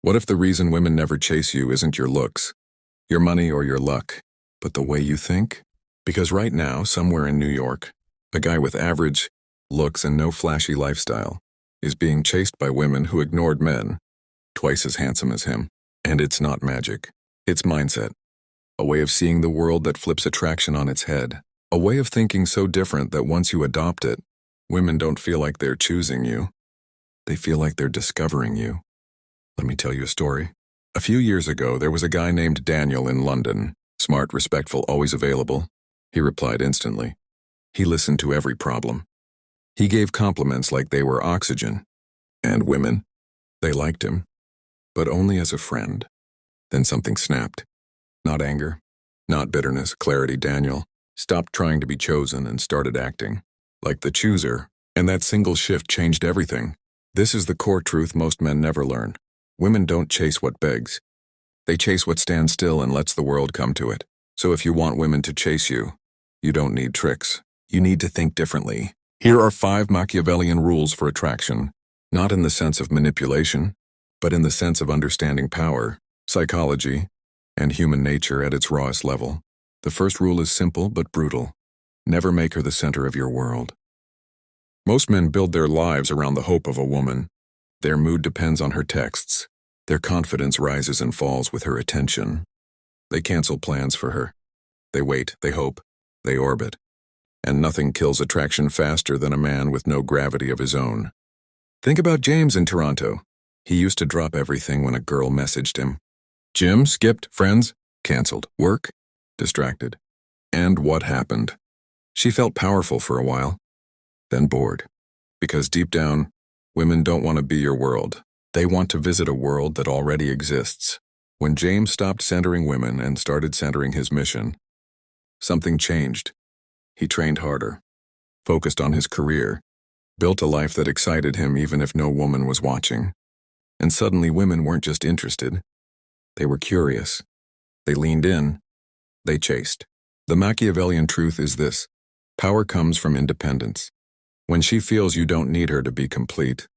What if the reason women never chase you isn't your looks, your money or your luck, but the way you think? Because right now, somewhere in New York, a guy with average looks and no flashy lifestyle is being chased by women who ignored men twice as handsome as him. And it's not magic. It's mindset. A way of seeing the world that flips attraction on its head. A way of thinking so different that once you adopt it, women don't feel like they're choosing you. They feel like they're discovering you. Let me tell you a story. A few years ago, there was a guy named Daniel in London. Smart, respectful, always available. He replied instantly. He listened to every problem. He gave compliments like they were oxygen. And women, they liked him, but only as a friend. Then something snapped. Not anger, not bitterness, clarity. Daniel stopped trying to be chosen and started acting like the chooser, and that single shift changed everything. This is the core truth most men never learn. Women don't chase what begs. They chase what stands still and lets the world come to it. So if you want women to chase you, you don't need tricks. You need to think differently. Here are 5 Machiavellian rules for attraction, not in the sense of manipulation, but in the sense of understanding power, psychology, and human nature at its rawest level. The first rule is simple but brutal. Never make her the center of your world. Most men build their lives around the hope of a woman. Their mood depends on her texts. Their confidence rises and falls with her attention. They cancel plans for her. They wait, they hope, they orbit. And nothing kills attraction faster than a man with no gravity of his own. Think about James in Toronto. He used to drop everything when a girl messaged him. Gym, skipped, friends, canceled, work, distracted. And what happened? She felt powerful for a while, then bored. Because deep down, women don't want to be your world. They want to visit a world that already exists. When James stopped centering women and started centering his mission, something changed. He trained harder, focused on his career, built a life that excited him even if no woman was watching. And suddenly women weren't just interested. They were curious. They leaned in. They chased. The Machiavellian truth is this: power comes from independence. When she feels you don't need her to be complete,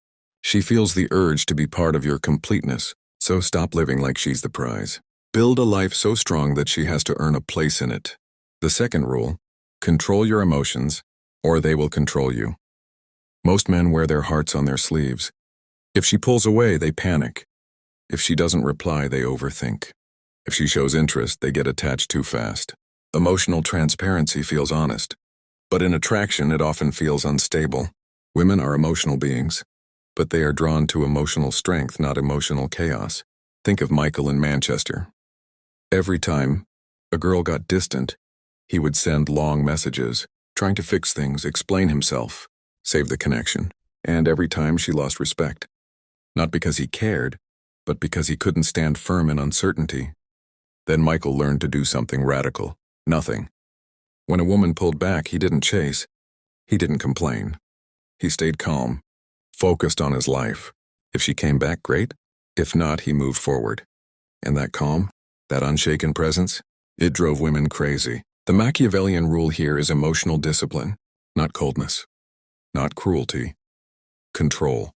she feels the urge to be part of your completeness, so stop living like she's the prize. Build a life so strong that she has to earn a place in it. The second rule: control your emotions, or they will control you. Most men wear their hearts on their sleeves. If she pulls away, they panic. If she doesn't reply, they overthink. If she shows interest, they get attached too fast. Emotional transparency feels honest, but in attraction, it often feels unstable. Women are emotional beings, but they are drawn to emotional strength, not emotional chaos. Think of Michael in Manchester. Every time a girl got distant, he would send long messages, trying to fix things, explain himself, save the connection. And every time she lost respect. Not because he cared, but because he couldn't stand firm in uncertainty. Then Michael learned to do something radical. Nothing. When a woman pulled back, he didn't chase. He didn't complain. He stayed calm, focused on his life. If she came back, great. If not, he moved forward. And that calm, that unshaken presence, it drove women crazy. The Machiavellian rule here is emotional discipline, not coldness, not cruelty, control.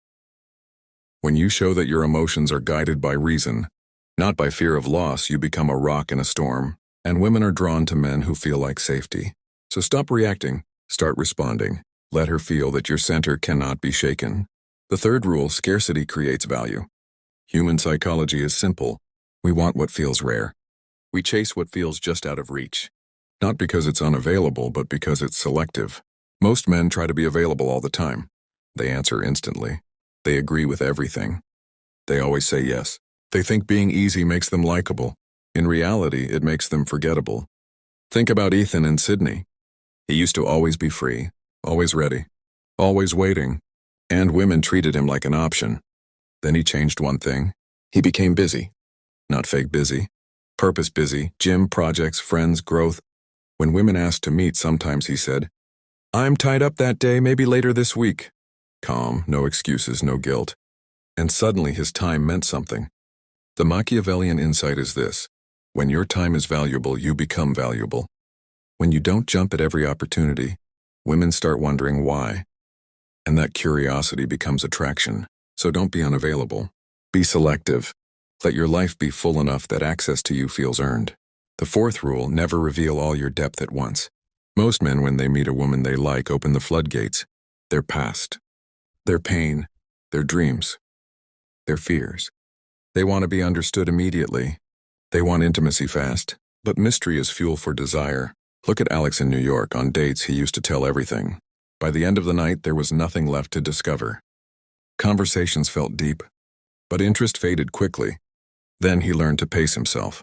When you show that your emotions are guided by reason, not by fear of loss, you become a rock in a storm, and women are drawn to men who feel like safety. So stop reacting, start responding. Let her feel that your center cannot be shaken. The third rule: scarcity creates value. Human psychology is simple. We want what feels rare. We chase what feels just out of reach. Not because it's unavailable, but because it's selective. Most men try to be available all the time. They answer instantly. They agree with everything. They always say yes. They think being easy makes them likable. In reality, it makes them forgettable. Think about Ethan and Sydney. He used to always be free, always ready, always waiting, and women treated him like an option. Then he changed one thing. He became busy. Not fake busy, purpose busy, gym, projects, friends, growth. When women asked to meet, sometimes he said, "I'm tied up that day, maybe later this week." Calm, no excuses, no guilt. And suddenly his time meant something. The Machiavellian insight is this: when your time is valuable, you become valuable. When you don't jump at every opportunity, women start wondering why. And that curiosity becomes attraction. So don't be unavailable. Be selective. Let your life be full enough that access to you feels earned. The fourth rule, never reveal all your depth at once. Most men, when they meet a woman they like, open the floodgates. Their past, their pain, their dreams, their fears. They want to be understood immediately. They want intimacy fast. But mystery is fuel for desire. Look at Alex in New York. On dates, he used to tell everything. By the end of the night, there was nothing left to discover. Conversations felt deep, but interest faded quickly. Then he learned to pace himself.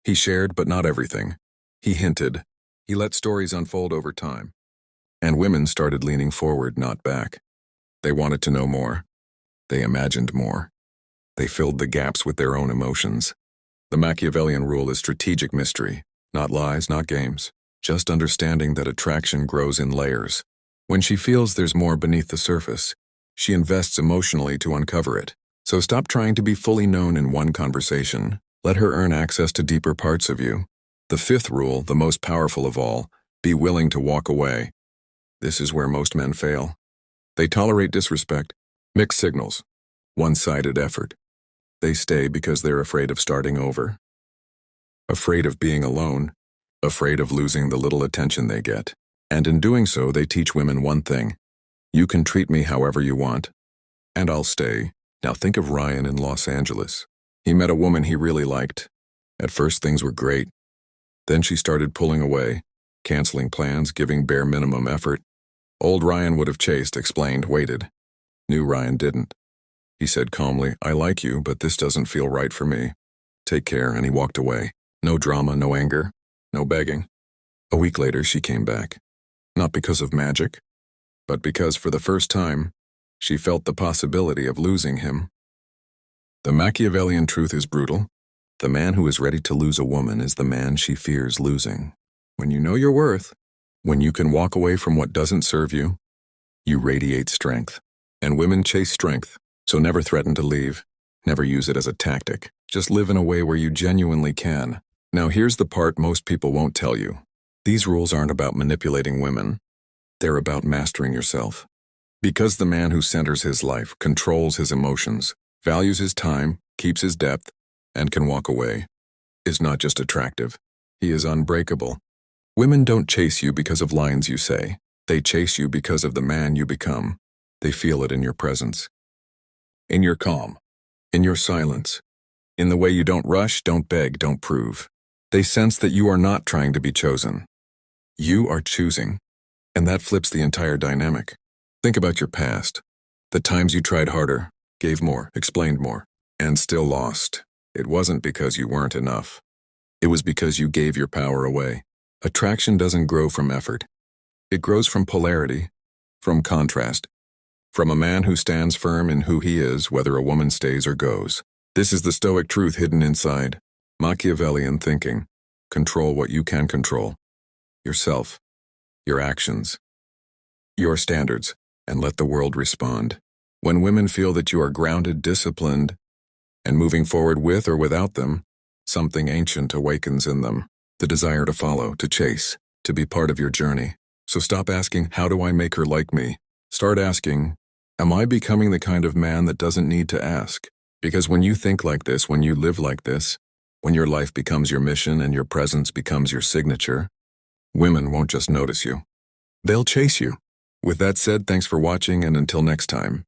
He shared, but not everything. He hinted. He let stories unfold over time. And women started leaning forward, not back. They wanted to know more. They imagined more. They filled the gaps with their own emotions. The Machiavellian rule is strategic mystery, not lies, not games, just understanding that attraction grows in layers. When she feels there's more beneath the surface, she invests emotionally to uncover it. So stop trying to be fully known in one conversation. Let her earn access to deeper parts of you. The fifth rule, the most powerful of all, be willing to walk away. This is where most men fail. They tolerate disrespect, mixed signals, one-sided effort. They stay because they're afraid of starting over, afraid of being alone, afraid of losing the little attention they get. And in doing so, they teach women one thing: you can treat me however you want, and I'll stay. Now think of Ryan in Los Angeles. He met a woman he really liked. At first, things were great. Then she started pulling away, canceling plans, giving bare minimum effort. Old Ryan would have chased, explained, waited. New Ryan didn't. He said calmly, "I like you, but this doesn't feel right for me. Take care," and he walked away. No drama, no anger, no begging. A week later, she came back. Not because of magic, but because for the first time, she felt the possibility of losing him. The Machiavellian truth is brutal. The man who is ready to lose a woman is the man she fears losing. When you know your worth, when you can walk away from what doesn't serve you, you radiate strength. And women chase strength, so never threaten to leave. Never use it as a tactic. Just live in a way where you genuinely can. Now here's the part most people won't tell you. These rules aren't about manipulating women. They're about mastering yourself. Because the man who centers his life, controls his emotions, values his time, keeps his depth, and can walk away, is not just attractive. He is unbreakable. Women don't chase you because of lines you say. They chase you because of the man you become. They feel it in your presence, in your calm, in your silence, in the way you don't rush, don't beg, don't prove. They sense that you are not trying to be chosen. You are choosing, and that flips the entire dynamic. Think about your past, the times you tried harder, gave more, explained more, and still lost. It wasn't because you weren't enough. It was because you gave your power away. Attraction doesn't grow from effort. It grows from polarity, from contrast, from a man who stands firm in who he is, whether a woman stays or goes. This is the Stoic truth hidden inside. Machiavellian thinking. Control what you can control. Yourself, your actions, your standards, and let the world respond. When women feel that you are grounded, disciplined, and moving forward with or without them, something ancient awakens in them. The desire to follow, to chase, to be part of your journey. So stop asking, how do I make her like me? Start asking, am I becoming the kind of man that doesn't need to ask? Because when you think like this, when you live like this, when your life becomes your mission and your presence becomes your signature, women won't just notice you. They'll chase you. With that said, thanks for watching, and until next time.